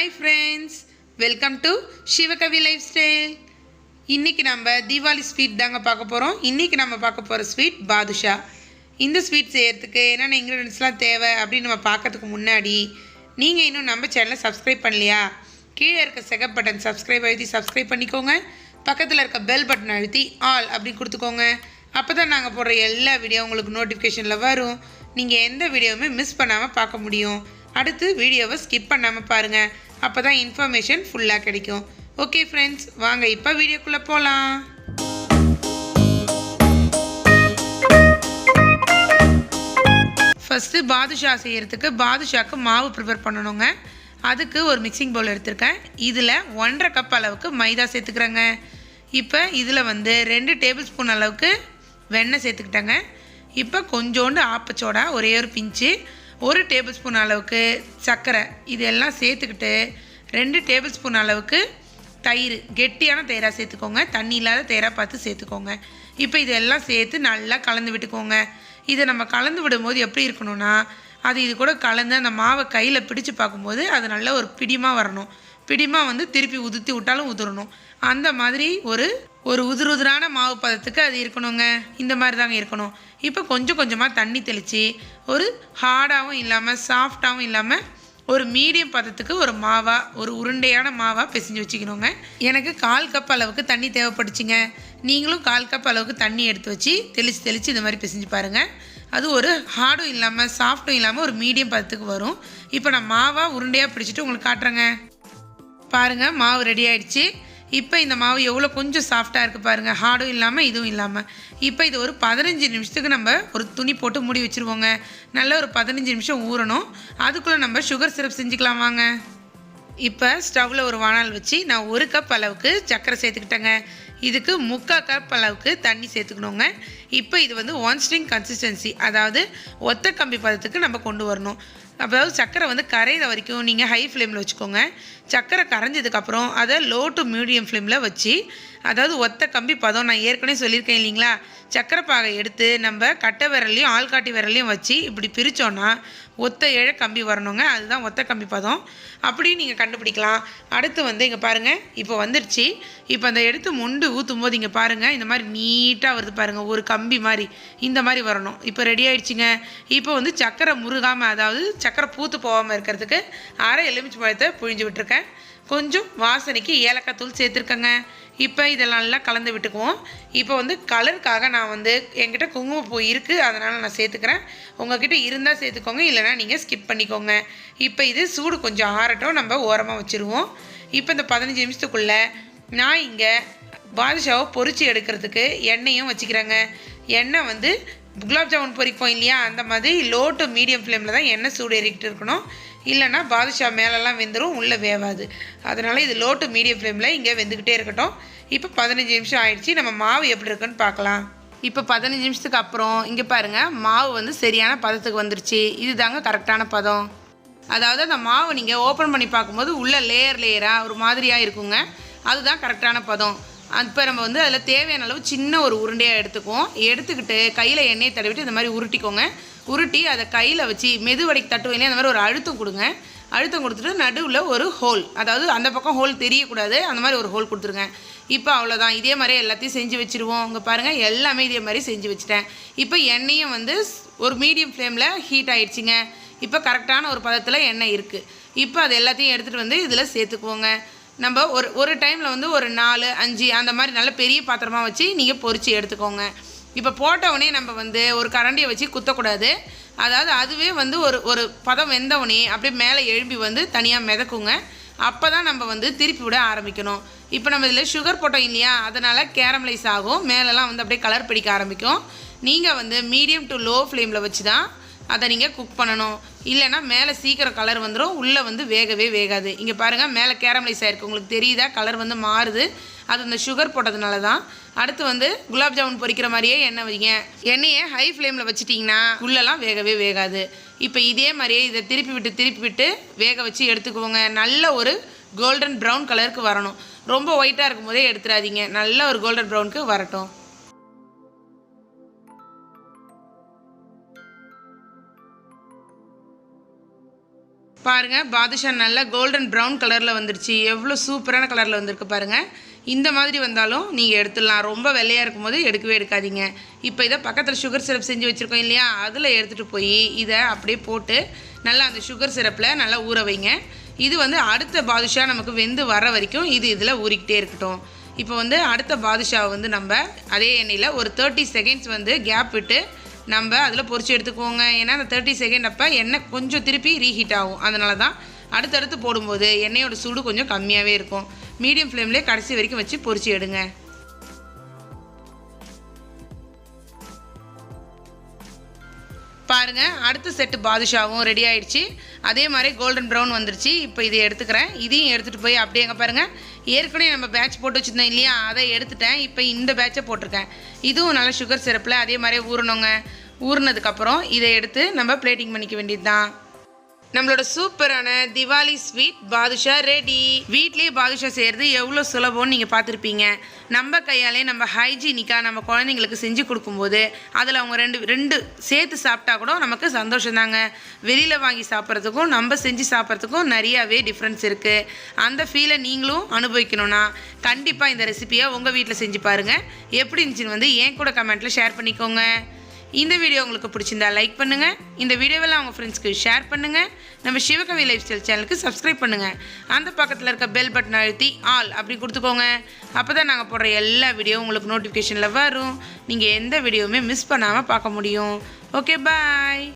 Hi friends, welcome to Shivakavi Lifestyle. இன்னைக்கு நம்ம Deepavali sweet தாங்க பார்க்க போறோம். இன்னைக்கு நம்ம பார்க்க போற ஸ்வீட் பாதுஷா. இந்த ஸ்வீட் செய்யறதுக்கு என்னென்ன இன்கிரிடியன்ட்ஸ்லாம் தேவை அப்படின்னு நம்ம பார்க்கிறதுக்கு முன்னாடி நீங்க இன்னும் நம்ம சேனலை சப்ஸ்கிரைப் பண்ணலையா? கீழே இருக்க செகப் பட்டன் சப்ஸ்கிரைப் அழுத்தி சப்ஸ்கிரைப் பண்ணிக்கோங்க. பக்கத்தில் இருக்க பெல் பட்டன் அழுத்தி ஆல் அப்படி கொடுத்துக்கோங்க. அப்பதான் நாங்கள் போடுற எல்லா வீடியோ உங்களுக்கு நோட்டிஃபிகேஷனில் வரும். நீங்கள் எந்த வீடியோவுமே மிஸ் பண்ணாமல் பார்க்க முடியும். அடுத்து வீடியோவை ஸ்கிப் பண்ணாமல் பாருங்கள். அப்போ தான் இன்ஃபர்மேஷன் ஃபுல்லாக கிடைக்கும். ஓகே ஃப்ரெண்ட்ஸ், வாங்க இப்போ வீடியோக்குள்ளே போகலாம். ஃபஸ்ட்டு பாதுஷா செய்கிறதுக்கு பாதுஷாக்கு மாவு ப்ரிப்பேர் பண்ணணுங்க. அதுக்கு ஒரு மிக்சிங் பவுல் எடுத்திருக்கேன். இதில் 1.5 கப் அளவுக்கு மைதா சேர்த்துக்கிறேங்க. இப்போ இதில் 2 டேபிள் ஸ்பூன் அளவுக்கு வெண்ணெய் சேர்த்துக்கிட்டேங்க. இப்போ கொஞ்சோண்டு ஆப்பச்சோடா ஒரே ஒரு பிஞ்சு, 1 டேபிள் ஸ்பூன் அளவுக்கு சர்க்கரை இதெல்லாம் சேர்த்துக்கிட்டு 2 டேபிள் ஸ்பூன் அளவுக்கு தயிர், கெட்டியான தயிராக சேர்த்துக்கோங்க. தண்ணி இல்லாத தயிராக பார்த்து சேர்த்துக்கோங்க. இப்போ இதெல்லாம் சேர்த்து நல்லா கலந்து விட்டுக்கோங்க. இதை நம்ம கலந்து விடும்போது எப்படி இருக்கணும்னா, அது இது கூட கலந்து அந்த மாவை கையில் பிடிச்சு பார்க்கும்போது அது நல்ல ஒரு பிடிமாக வரணும். பிடிமாக திருப்பி உதுத்தி விட்டாலும் உதிரணும். அந்த மாதிரி ஒரு உதிரான மாவு பதத்துக்கு அது இருக்கணுங்க. இந்த மாதிரி தாங்க இருக்கணும். இப்போ கொஞ்சம் கொஞ்சமாக தண்ணி தெளித்து ஒரு ஹார்டாகவும் இல்லாமல் சாஃப்டாகவும் இல்லாமல் ஒரு மீடியம் பதத்துக்கு ஒரு மாவாக, ஒரு உருண்டையான மாவாக பிசைஞ்சு வச்சுக்கணுங்க. எனக்கு 1/4 கப் அளவுக்கு தண்ணி தேவைப்பட்டுச்சுங்க. நீங்களும் 1/4 கப் அளவுக்கு தண்ணி எடுத்து வச்சு தெளித்து இந்த மாதிரி பிசைஞ்சு பாருங்கள். அது ஒரு ஹார்டும் இல்லாமல் சாஃப்டும் இல்லாமல் ஒரு மீடியம் பதத்துக்கு வரும். இப்போ நான் மாவாக உருண்டையாக பிடிச்சிட்டு உங்களுக்கு காட்டுறேங்க. பாருங்கள், மாவு ரெடி ஆகிடுச்சு. இப்போ இந்த மாவு எவ்வளோ கொஞ்சம் சாஃப்டாக இருக்குது பாருங்கள், ஹார்டும் இல்லாமல் இதுவும் இல்லாமல். இப்போ இது ஒரு 15 நிமிஷத்துக்கு நம்ம ஒரு துணி போட்டு மூடி வச்சுருவோங்க. நல்லா ஒரு 15 நிமிஷம் ஊறணும். அதுக்குள்ளே நம்ம சுகர் சிரப் செஞ்சுக்கலாம் வாங்க. இப்போ ஸ்டவ்வில் ஒரு வானல் வச்சு நான் 1 கப் அளவுக்கு சர்க்கரை சேர்த்துக்கிட்டேங்க. இதுக்கு 3/4 கப் அளவுக்கு தண்ணி சேர்த்துக்கணுங்க. இப்போ இது 1 ஸ்ட்ரிங் கன்சிஸ்டன்சி, அதாவது ஒத்த கம்பி பதத்துக்கு நம்ம கொண்டு வரணும். அதாவது சர்க்கரை கரையிற வரைக்கும் நீங்கள் ஹை ஃப்ளேமில் வச்சுக்கோங்க. சர்க்கரை கரைஞ்சதுக்கப்புறம் அதை லோ டு மீடியம் ஃப்ளேமில் வச்சு, அதாவது ஒத்த கம்பி பதம் நான் ஏற்கனவே சொல்லியிருக்கேன் இல்லைங்களா, சர்க்கரை பாகை எடுத்து நம்ம கட்டை விரல்லையும் ஆள்காட்டி விரல்லையும் வச்சு இப்படி பிரித்தோன்னா ஒத்த இழை கம்பி வரணுங்க. அதுதான் ஒத்த கம்பி பதம். அப்படியும் நீங்கள் கண்டுபிடிக்கலாம். அடுத்து இங்கே பாருங்கள், இப்போ வந்துருச்சு. இப்போ அந்த எடுத்து மொண்டு ஊற்றும் போது இங்கே பாருங்கள், இந்த மாதிரி நீட்டாக வருது பாருங்கள், ஒரு கம்பி மாதிரி இந்த மாதிரி வரணும். இப்போ ரெடி ஆகிடுச்சிங்க. இப்போ சர்க்கரை முருகாமல், அதாவது சர்க்கரை பூத்து போகாமல் இருக்கிறதுக்கு 1/2 எலுமிச்சை பழத்தை புழிஞ்சு விட்டுருக்கேன். கொஞ்சம் வாசனைக்கு ஏலக்காய் தூள் சேர்த்துருக்கேங்க. இப்போ இதெல்லாம் நல்லா கலந்து விட்டுக்குவோம். இப்போ கலருக்காக நான் என்கிட்ட குங்குமப்பூ இருக்குது, அதனால் நான் சேர்த்துக்கிறேன். உங்கள்கிட்ட இருந்தால் சேர்த்துக்கோங்க, இல்லைனா நீங்கள் ஸ்கிப் பண்ணிக்கோங்க. இப்போ இது சூடு கொஞ்சம் ஆறட்டும், நம்ம ஓரமாக வச்சுருவோம். இப்போ இந்த 15 நிமிஷத்துக்குள்ளே நான் இங்கே பாதுஷாவை பொரிச்சு எடுக்கிறதுக்கு எண்ணெயும் வச்சுக்கிறேங்க. எண்ணெய் குலாப் ஜாமுன் பொரிப்போம் இல்லையா, அந்த மாதிரி லோ டு மீடியம் ஃப்ளேமில் தான் எண்ணெய் சூடு ஏறிக்கிட்டு இருக்கணும். இல்லைனா பாதுஷா மேலெல்லாம் வெந்துடும், உள்ளே வேவாது. அதனால் இது லோ டு மீடியம் ஃப்ளேமில் இங்கே வெந்துக்கிட்டே இருக்கட்டும். இப்போ 15 நிமிஷம் ஆயிடுச்சு. நம்ம மாவு எப்படி இருக்குன்னு பார்க்கலாம். இப்போ 15 நிமிஷத்துக்கு அப்புறம் இங்கே பாருங்கள், மாவு சரியான பதத்துக்கு வந்துருச்சு. இது தாங்க கரெக்டான பதம். அதாவது அந்த மாவு நீங்கள் ஓப்பன் பண்ணி பார்க்கும்போது உள்ளே லேயராக ஒரு மாதிரியாக இருக்குங்க. அதுதான் கரெக்டான பதம். இப்போ நம்ம அதில் தேவையான அளவு சின்ன ஒரு உருண்டையாக எடுத்துக்கிட்டு கையில் எண்ணெயை தடவிட்டு இந்த மாதிரி உருட்டிக்கோங்க. உருட்டி அதை கையில் வச்சு மெதுவடைக்கு தட்டுவையிலே அந்த மாதிரி ஒரு அழுத்தம் கொடுங்க. அழுத்தம் கொடுத்துட்டு நடுவில் ஒரு ஹோல், அதாவது அந்த பக்கம் ஹோல் தெரியக்கூடாது, அந்த மாதிரி ஒரு ஹோல் கொடுத்துருங்க. இப்போ அவ்வளோதான். இதே மாதிரி எல்லாத்தையும் செஞ்சு வச்சுருவோம். இங்கே பாருங்கள், எல்லாமே இதே மாதிரி செஞ்சு வச்சுட்டேன். இப்போ எண்ணெயும் ஒரு மீடியம் ஃப்ளேமில் ஹீட் ஆகிடுச்சிங்க. இப்போ கரெக்டான ஒரு பதத்தில் எண்ணெய் இருக்குது. இப்போ அது எல்லாத்தையும் எடுத்துகிட்டு இதில் சேர்த்துக்குவோங்க. நம்ம ஒரு டைமில் ஒரு 4, 5 அந்த மாதிரி நல்ல பெரிய பாத்திரமாக வச்சு நீங்கள் பொரித்து எடுத்துக்கோங்க. இப்போ போட்டவுடனே நம்ம ஒரு கரண்டியை வச்சு குத்தக்கூடாது. அதாவது அதுவே ஒரு பதம் வெந்தவுடனே அப்படியே மேலே எழும்பி தனியாக மிதக்குங்க. அப்போ தான் நம்ம திருப்பி விட ஆரம்பிக்கணும். இப்போ நம்ம இதில் சுகர் போட்டோம் இல்லையா, அதனால் கேரமலைஸ் ஆகும், மேலெலாம் அப்படியே கலர் பிடிக்க ஆரம்பிக்கும். நீங்கள் மீடியம் டு லோ ஃப்ளேமில் வச்சு தான் அதை நீங்கள் குக் பண்ணணும். இல்லைனா மேலே சீக்கிரம் கலர் வந்துடும், உள்ளே வேகவே வேகாது. இங்கே பாருங்கள், மேலே கேரமலைஸ் ஆகிருக்கு, உங்களுக்கு தெரியுதா, கலர் மாறுது. அது அந்த சுகர் போட்டதுனால தான். அடுத்து குலாப் ஜாமுன் பொரிக்கிற மாதிரியே எண்ணெய் வைங்க. எண்ணெயை ஹை ஃப்ளேமில் வச்சுட்டிங்கன்னா உள்ளெல்லாம் வேகவே வேகாது. இப்போ இதே மாதிரியே இதை திருப்பி விட்டு வேக வச்சு எடுத்துக்குவோங்க. நல்ல ஒரு கோல்டன் ப்ரௌன் கலருக்கு வரணும். ரொம்ப ஒயிட்டாக இருக்கும் போதே எடுத்துடாதீங்க, நல்ல ஒரு கோல்டன் ப்ரௌனுக்கு வரட்டும். பாருங்கள் பாதுஷா நல்லா கோல்டன் ப்ரௌன் கலரில் வந்துருச்சு. எவ்வளோ சூப்பரான கலரில் வந்திருக்கு பாருங்கள். இந்த மாதிரி வந்தாலும் நீங்கள் எடுத்துடலாம். ரொம்ப வெள்ளையாக இருக்கும்போது எடுக்கவே எடுக்காதீங்க. இப்போ இதை பக்கத்தில் சுகர் சிரப் செஞ்சு வச்சுருக்கோம் இல்லையா, அதில் எடுத்துகிட்டு போய் இதை அப்படியே போட்டு நல்லா அந்த சுகர் சிரப்பில் நல்லா ஊற வைங்க. இது அடுத்த பாதுஷா நமக்கு வெந்து வர வரைக்கும் இது இதில் ஊறிக்கிட்டே இருக்கட்டும். இப்போ அடுத்த பாதுஷாவை நம்ம அதே எண்ணெயில் ஒரு 30 செகண்ட்ஸ் கேப் விட்டு நம்ம அதில் பொரிச்சு எடுத்துக்குவோங்க. ஏன்னா அந்த 30 செகண்ட் அப்போ எண்ணெய் கொஞ்சம் திருப்பி ரீஹீட் ஆகும். அதனால தான் அடுத்தடுத்து போடும்போது எண்ணெயோட சூடு கொஞ்சம் கம்மியாகவே இருக்கும். மீடியம் ஃப்ளேம்லேயே கடைசி வரைக்கும் வச்சு பொரிச்சு எடுங்க. பாருங்கள் அடுத்த செட்டு பாதுஷாவும் ரெடி ஆகிடுச்சு. அதே மாதிரி கோல்டன் ப்ரௌன் வந்துருச்சு. இப்போ இதை எடுத்துக்கிறேன். இதையும் எடுத்துகிட்டு போய் அப்படியே எங்கே பாருங்கள், ஏற்கனவே நம்ம பேட்ச் போட்டு வச்சுருந்தேன் இல்லையா, அதை எடுத்துட்டேன். இப்போ இந்த பேட்சை போட்டிருக்கேன். இதுவும் நல்லா சுகர் சிரப்பில் அதே மாதிரி ஊறணுங்க. ஊறினதுக்கப்புறம் இதை எடுத்து நம்ம பிளேட்டிங் பண்ணிக்க வேண்டியது தான். நம்மளோட சூப்பரான திவாலி ஸ்வீட் பாதுஷா ரெடி. வீட்லேயே பாதுஷா செய்கிறது எவ்வளோ சுலபம்னு நீங்கள் பார்த்துருப்பீங்க. நம்ம கையாலே நம்ம ஹைஜீனிக்காக நம்ம குழந்தைங்களுக்கு செஞ்சு கொடுக்கும்போது அதில் அவங்க ரெண்டு சேர்த்து சாப்பிட்டா கூட நமக்கு சந்தோஷம் தாங்க. வெளியில் வாங்கி சாப்பிட்றதுக்கும் நம்ம செஞ்சு சாப்பிட்றதுக்கும் நிறையாவே டிஃப்ரென்ஸ் இருக்குது. அந்த ஃபீலை நீங்களும் அனுபவிக்கணும்னா கண்டிப்பாக இந்த ரெசிபியை உங்கள் வீட்டில் செஞ்சு பாருங்கள். எப்படி இருந்துச்சுன்னு என் கூட கமெண்ட்டில் ஷேர் பண்ணிக்கோங்க. இந்த வீடியோ உங்களுக்கு பிடிச்சிருந்தா லைக் பண்ணுங்கள். இந்த வீடியோவெல்லாம் உங்கள் ஃப்ரெண்ட்ஸ்க்கு ஷேர் பண்ணுங்கள். நம்ம சிவகவி லைஃப் ஸ்டைல் சேனலுக்கு சப்ஸ்கிரைப் பண்ணுங்கள். அந்த பக்கத்தில் இருக்க பெல் பட்டன் அழுத்தி ஆல் அப்படி கொடுத்துக்கோங்க. அப்போ தான் நாங்கள் போடுற எல்லா வீடியோ உங்களுக்கு நோட்டிஃபிகேஷனில் வரும். நீங்கள் எந்த வீடியோவுமே மிஸ் பண்ணாமல் பார்க்க முடியும். ஓகே, பாய்.